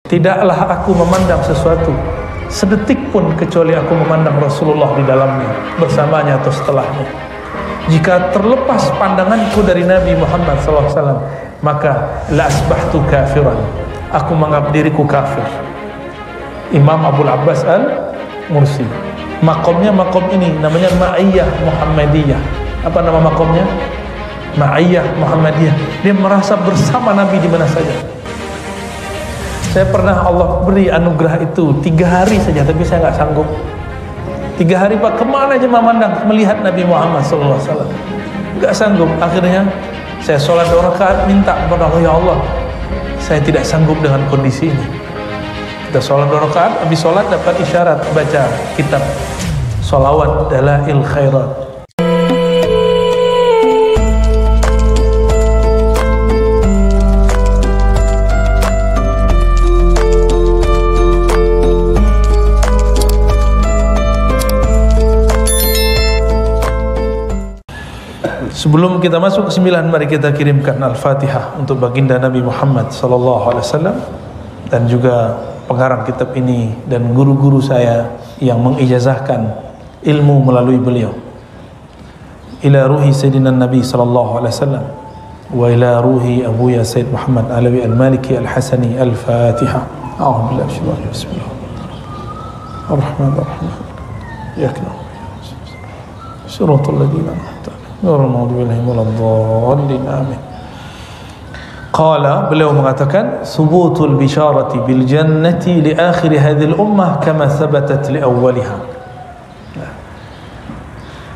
tidaklah aku memandang sesuatu sedetik pun kecuali aku memandang Rasulullah di dalamnya, bersamanya atau setelahnya. Jika terlepas pandanganku dari Nabi Muhammad SAW, maka la asbahtu kafiran, aku menganggap diriku kafir. Imam Abul Abbas Al-Mursi, makomnya makom ini namanya Ma'iyah Muhammadiyah. Apa nama makomnya? Ma'iyah Muhammadiyah. Dia merasa bersama Nabi di mana saja. Saya pernah Allah beri anugerah itu 3 hari saja, tapi saya nggak sanggup. 3 hari Pak, kemana aja memandang, melihat Nabi Muhammad SAW, nggak sanggup. Akhirnya saya sholat 2 rakaat, minta kepada Allah, ya Allah, saya tidak sanggup dengan kondisi ini. Kita sholat 2 rakaat, habis sholat dapat isyarat baca kitab Sholawat Dalail Khairat. Sebelum kita masuk ke 9, mari kita kirimkan Al-Fatihah untuk baginda Nabi Muhammad SAW dan juga pengarang kitab ini dan guru-guru saya yang mengijazahkan ilmu melalui beliau. Ila ruhi Sayyidina Nabi SAW wa ila ruhi Abuya Sayyid Muhammad Alawi Al-Maliki Al-Hasani. Al-Fatihah. A'udzubillahi minasyaitonir rajim. Bismillahirrahmanirrahim. Ar-Rahman Ar-Rahim. Shiratal ladzina an'amta Amin. Qala, beliau mengatakan, subutul bisyarati bil jannati li akhir hadhil ummah kama thabatat li awwaliha.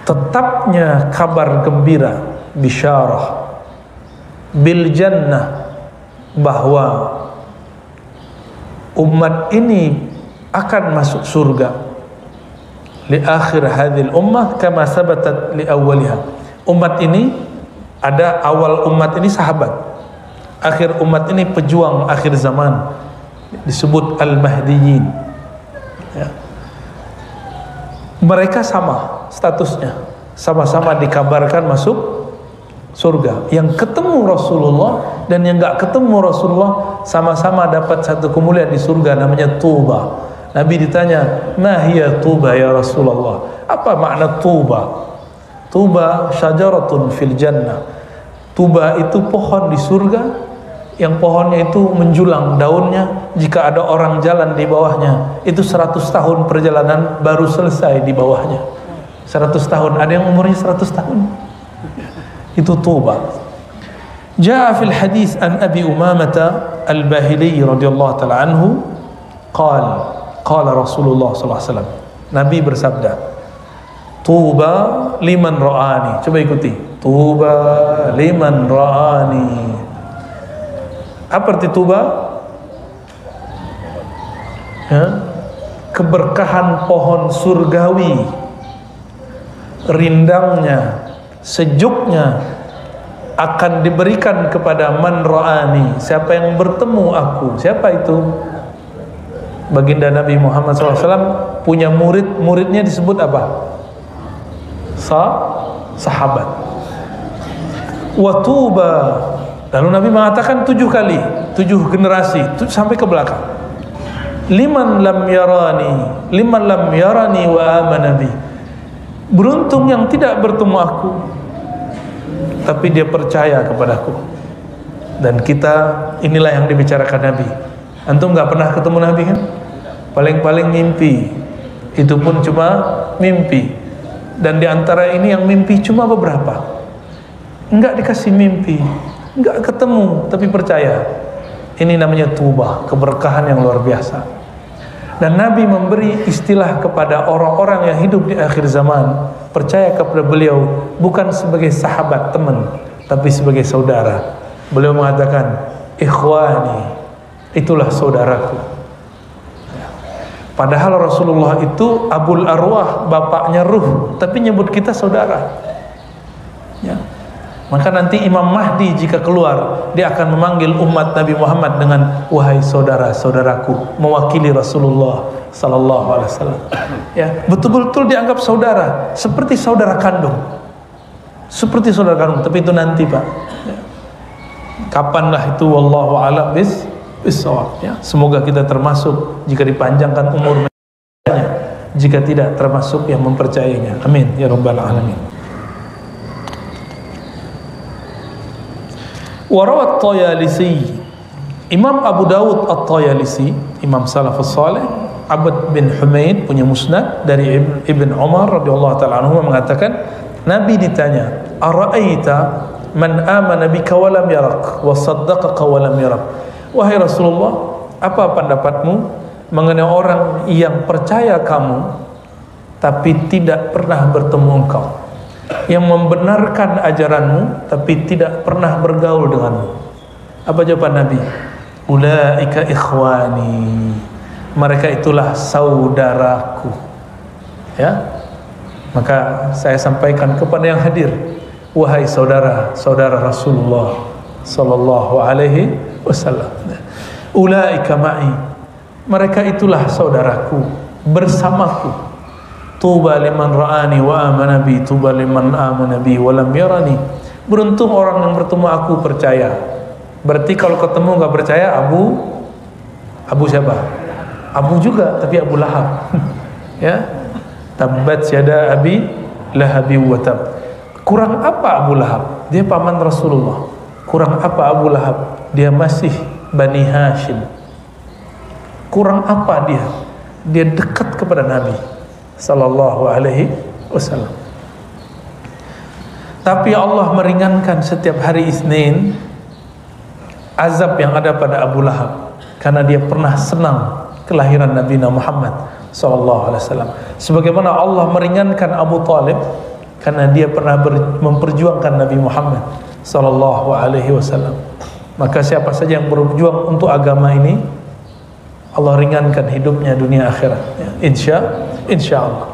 Tetapnya kabar gembira, bisyarah bil jannah, bahwa umat ini akan masuk surga, li akhir hadhil ummah kama thabatat li awwaliha. Umat ini, ada awal umat ini sahabat, akhir umat ini pejuang akhir zaman, disebut Al-Mahdiyin, ya. Mereka sama statusnya, sama-sama dikabarkan masuk surga. Yang ketemu Rasulullah dan yang gak ketemu Rasulullah sama-sama dapat satu kemuliaan di surga, namanya Tuba. Nabi ditanya, ma hiya Tuba ya Rasulullah, apa makna Tuba? Tuba syajaratun fil jannah. Tuba itu pohon di surga, yang pohonnya itu menjulang daunnya. Jika ada orang jalan di bawahnya, itu 100 tahun perjalanan baru selesai di bawahnya. 100 tahun, ada yang umurnya 100 tahun. Itu Tuba. Jaa fil hadis an Abi Umamah Al-Bahili radhiyallahu ta'ala anhu qala Rasulullah sallallahu alaihi wasallam, Nabi bersabda, Tuba liman ra'ani. Coba ikuti. Tuba liman ra'ani. Apa arti tuba? Ya? Keberkahan pohon surgawi, rindangnya, sejuknya akan diberikan kepada man ra'ani, siapa yang bertemu aku. Siapa itu? Baginda Nabi Muhammad SAW punya murid, muridnya disebut apa? Sahabat. Wa tuba, lalu Nabi mengatakan 7 kali, 7 generasi, sampai ke belakang. Liman lam yarani wa amana bi. Beruntung yang tidak bertemu aku, tapi dia percaya kepadaku. Dan kita, inilah yang dibicarakan Nabi. Antum nggak pernah ketemu Nabi kan? Paling-paling mimpi, itu pun cuma mimpi. Dan di antara ini yang mimpi cuma beberapa, enggak dikasih mimpi, enggak ketemu, tapi percaya. Ini namanya Tuba, keberkahan yang luar biasa. Dan Nabi memberi istilah kepada orang-orang yang hidup di akhir zaman, percaya kepada beliau bukan sebagai sahabat teman, tapi sebagai saudara. Beliau mengatakan, ikhwani, itulah saudaraku. Padahal Rasulullah itu Abul Arwah, bapaknya ruh, tapi nyebut kita saudara, ya. Maka nanti Imam Mahdi jika keluar, dia akan memanggil umat Nabi Muhammad dengan wahai saudara-saudaraku, mewakili Rasulullah sallallahu alaihi wasallam. Ya, betul-betul dianggap saudara, seperti saudara kandung. Seperti saudara kandung, tapi itu nanti, Pak. Ya. Kapanlah itu wallahu a'lam bissawab, ya. Semoga kita termasuk jika dipanjangkan umur jika tidak termasuk yang mempercayainya. Amin ya rabbal alamin. Warawat Tayalisi, Imam Abu Dawud At-Tayalisi, Imam Salafus Saleh, Abd bin Humaid punya musnad dari Ibn Umar radhiyallahu ta'ala anhu mengatakan, Nabi ditanya, "Ara'aita man amana bika wa lam yarak wa saddaqaka wa lam yarak?" Wahai Rasulullah, apa pendapatmu mengenai orang yang percaya kamu tapi tidak pernah bertemu engkau, yang membenarkan ajaranmu tapi tidak pernah bergaul denganmu? Apa jawaban Nabi? Ulaika ikhwani, mereka itulah saudaraku. Ya, maka saya sampaikan kepada yang hadir, wahai saudara-saudara Rasulullah sallallahu alaihi wasallam, ulaika ma'i, mereka itulah saudaraku, bersamaku. Tuba liman ra'ani wa amana bi, tuba liman amana bi wa lam yarani. Beruntung orang yang bertemu aku percaya. Berarti kalau ketemu enggak percaya, Abu siapa? Abu juga, tapi Abu Lahab. Ya, tabbat yada abi lahabi wa tab. Kurang apa Abu Lahab? Dia paman Rasulullah. Kurang apa Abu Lahab? Dia masih Bani Hashim. Kurang apa dia? Dia dekat kepada Nabi sallallahu alaihi wasallam. Tapi Allah meringankan setiap hari Isnin azab yang ada pada Abu Lahab karena dia pernah senang kelahiran Nabi Muhammad sallallahu alaihi wasallam. Sebagaimana Allah meringankan Abu Talib karena dia pernah memperjuangkan Nabi Muhammad sallallahu alaihi wasallam. Maka siapa saja yang berjuang untuk agama ini, Allah ringankan hidupnya dunia akhirat, ya. Insyaallah.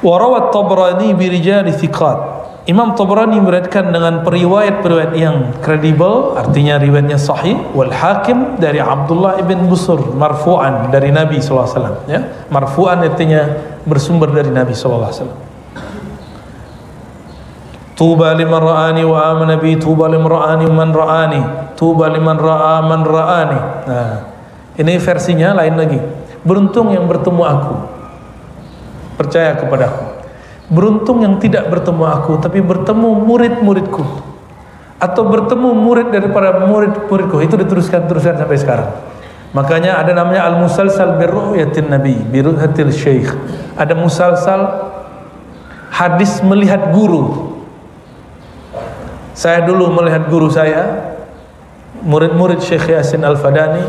Wa rawat Tabrani bi rijali thiqat. Imam Tabrani meriwayatkan dengan periwayat-periwayat yang kredibel, artinya riwayatnya sahih. Wal Hakim dari Abdullah ibn Busur marfu'an dari Nabi sallallahu alaihi wasallam, ya. Marfu'an artinya bersumber dari Nabi sallallahu alaihi wasallam. Tuba liman ra'ani wa amana bi, tuba liman ra'ani man ra'ani, tuba liman ra'a man ra'ani. Nah, ini versinya lain lagi. Beruntung yang bertemu aku, percaya kepadaku. Beruntung yang tidak bertemu aku tapi bertemu murid-muridku, atau bertemu murid daripada murid-muridku. Itu diteruskan sampai sekarang. Makanya ada namanya al-musalsal birru'yatin nabi, birru'yatil syekh. Ada musalsal hadis melihat guru. Saya dulu melihat guru saya, murid-murid Syekh Yasin Al-Fadani.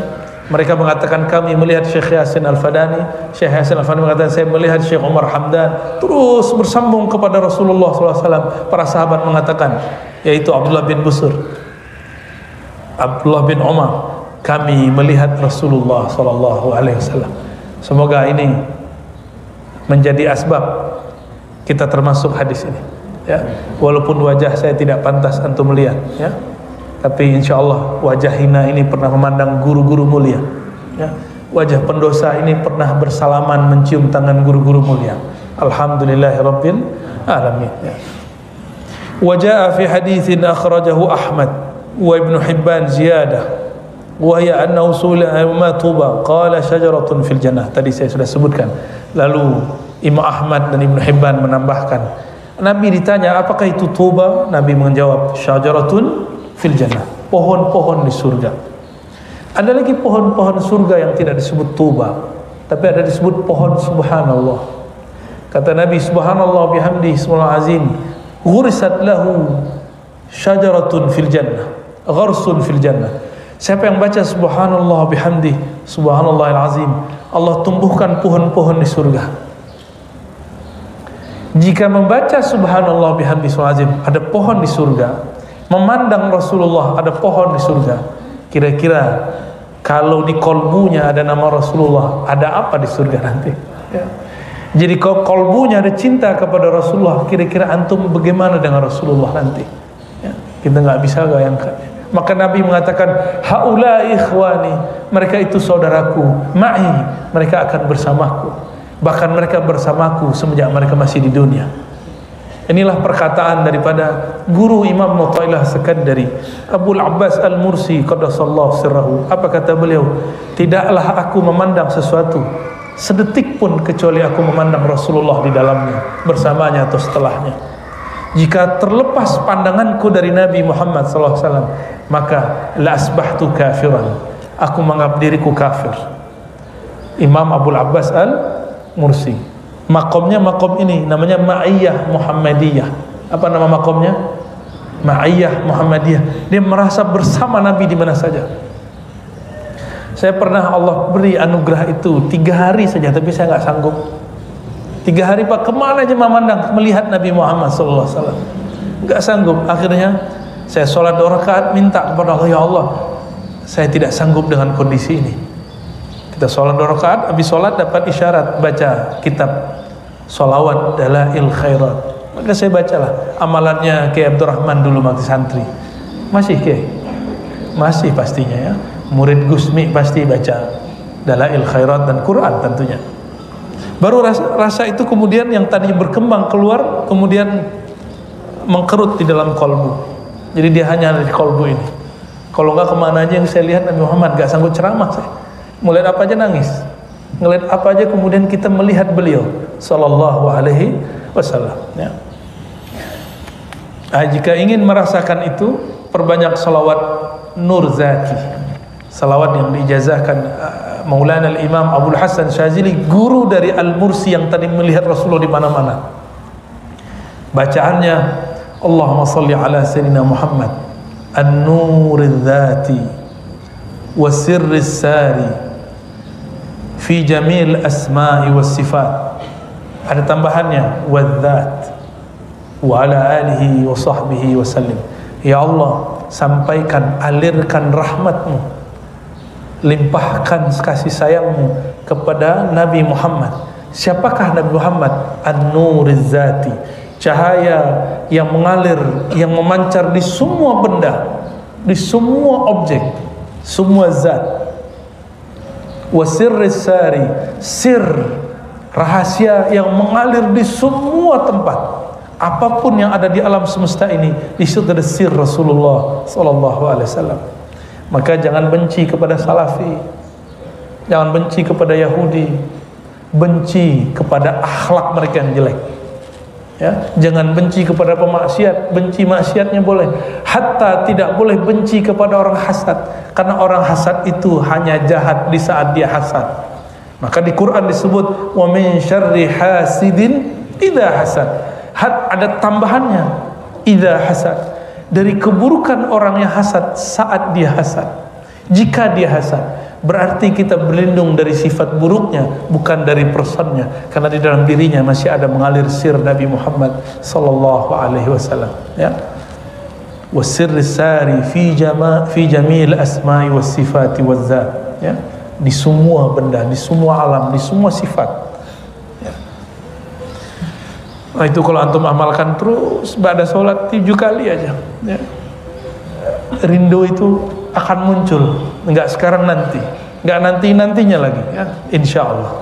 Mereka mengatakan kami melihat Syekh Yasin Al-Fadani. Syekh Yasin Al-Fadani mengatakan saya melihat Syekh Umar Hamdan. Terus bersambung kepada Rasulullah SAW. Para sahabat mengatakan, yaitu Abdullah bin Busur, Abdullah bin Umar, kami melihat Rasulullah SAW. Semoga ini menjadi asbab kita termasuk hadis ini, ya. Walaupun wajah saya tidak pantas antum melihat, ya, tapi insyaallah wajah hina ini pernah memandang guru-guru mulia, ya. Wajah pendosa ini pernah bersalaman mencium tangan guru-guru mulia. Alhamdulillahirabbil alamin, ya. Wa jaa fi haditsin akhrajahu Ahmad wa Ibnu Hibban ziyadah wa hiya annahu su'ila ma tuba qala syajaratun fil jannah. Tadi saya sudah sebutkan. Lalu Imam Ahmad dan Ibnu Hibban menambahkan, Nabi ditanya apakah itu tuba? Nabi menjawab syajaratun fil jannah, pohon-pohon di surga. Ada lagi pohon-pohon surga yang tidak disebut tuba, tapi ada disebut pohon subhanallah. Kata Nabi, subhanallah bihamdihi subhanal azim, ghurisat lahu syajaratun fil jannah, gharsun fil jannah. Siapa yang baca subhanallah bihamdihi subhanallahil azim, Allah tumbuhkan pohon-pohon di surga. Jika membaca subhanallah bihamdihi subhanal azim, ada pohon di surga. Memandang Rasulullah, ada pohon di surga. Kira-kira kalau di kolbunya ada nama Rasulullah, ada apa di surga nanti, ya. Jadi kalau kolbunya ada cinta kepada Rasulullah, kira-kira antum bagaimana dengan Rasulullah nanti, ya. Kita nggak bisa bayangkan. Maka Nabi mengatakan haula ikhwani, mereka itu saudaraku, ma'i, mereka akan bersamaku. Bahkan mereka bersamaku semenjak mereka masih di dunia. Inilah perkataan daripada guru Imam Mu'ta'ilah Sekandari, Abul Abbas Al-Mursi qaddasallahu sirrahu. Apa kata beliau? Tidaklah aku memandang sesuatu sedetik pun kecuali aku memandang Rasulullah di dalamnya, bersamanya atau setelahnya. Jika terlepas pandanganku dari Nabi Muhammad SAW, maka la asbahtu kafiran, aku menganggap diriku kafir. Imam Abul Abbas Al-Mursi. Makomnya makom ini namanya Ma'iyah Muhammadiyah. Apa nama makomnya? Ma'iyah Muhammadiyah. Dia merasa bersama Nabi di mana saja. Saya pernah Allah beri anugerah itu 3 hari saja, tapi saya nggak sanggup. 3 hari Pak, kemana aja memandang, melihat Nabi Muhammad SAW, nggak sanggup. Akhirnya saya sholat 2 rakaat, minta kepada Allah, ya Allah, saya tidak sanggup dengan kondisi ini. Kita sholat 2 rakaat, habis sholat dapat isyarat baca kitab Sholawat Dalail Khairat. Maka saya bacalah amalannya Kiai Abdurrahman dulu masih santri. Masih Kiai? Masih pastinya ya. Murid Gusmi pasti baca Dalail Khairat dan Quran tentunya. Baru rasa itu kemudian yang tadinya berkembang keluar, kemudian mengkerut di dalam kolbu. Jadi dia hanya ada di kolbu ini. Kalau enggak, kemana aja yang saya lihat Nabi Muhammad, gak sanggup ceramah saya. Melihat apa aja nangis, ngelihat apa aja kemudian kita melihat beliau sallallahu alaihi wasallam ya. Jika ingin merasakan itu, perbanyak salawat Nur Zaki, salawat yang diijazahkan Maulana Al-Imam Abdul Hasan Syazili, guru dari Al-Mursi yang tadi melihat Rasulullah di mana-mana. Bacaannya Allahumma salli ala sayyidina Muhammad an-nuriz zati wa sirris sari fi jamil asma'i was sifat. Ada tambahannya wadzat wa ala alihi wa sahbihi wa sallim. Ya Allah, sampaikan, alirkan rahmatmu, limpahkan kasih sayangmu kepada Nabi Muhammad. Siapakah Nabi Muhammad? An-nuriz zati, cahaya yang mengalir, yang memancar di semua benda, di semua objek, semua zat. Wasirris sari, sir, rahasia yang mengalir di semua tempat. Apapun yang ada di alam semesta ini, di situ ada sir Rasulullah sallallahu alaihi wasallam. Maka jangan benci kepada Salafi, jangan benci kepada Yahudi, benci kepada akhlak mereka yang jelek. Ya, jangan benci kepada pemaksiat, benci maksiatnya boleh. Hatta tidak boleh benci kepada orang hasad, karena orang hasad itu hanya jahat di saat dia hasad. Maka di Quran disebut wa min syarri hasidin idza hasad. Ada tambahannya, idza hasad, dari keburukan orang yang hasad saat dia hasad. Jika dia hasad, berarti kita berlindung dari sifat buruknya, bukan dari personnya, karena di dalam dirinya masih ada mengalir sir Nabi Muhammad sallallahu alaihi wasallam ya. Wasirris sari fi jamil asma'i was sifati waz zat ya, di semua benda, di semua alam, di semua sifat ya. Nah, itu kalau antum amalkan terus pada sholat 7 kali aja ya, rindu itu akan muncul, enggak sekarang nanti, enggak nantinya lagi ya, insya Allah.